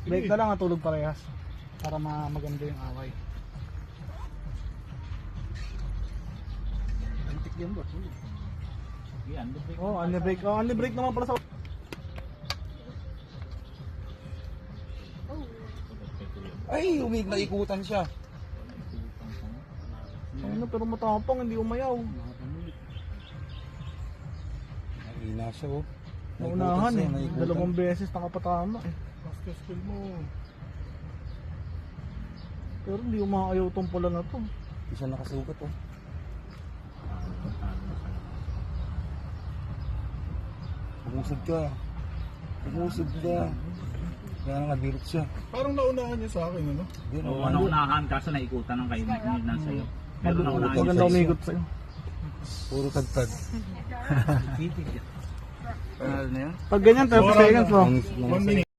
Break na lang at tulog parehas. Para maganda yung away. Antik yan boss. Yan, Oh, only break. Oh, only break naman pala sa... Ay, naikutan siya. Ano, pero matapang, hindi umayaw. Nakina siya oh. Naunahan eh. Naikutan. Dalawang beses nakapatama eh. Pastos mo. Pero hindi umaayaw tong pula na to. Hindi siya nakasukat oh. Umusog ka. Umusog ka. Kaya nga nabilot siya. Parang naunahan niya sa akin, ano? Yun, Oo, naunahan kaso naikutan ng kaibigan sa'yo. Pero naunahan niya Maganda sa'yo. umigot sa'yo. Puro tagtag. Titig yan. Ano na yan? Pag ganyan, 30 seconds mo. 1 minute.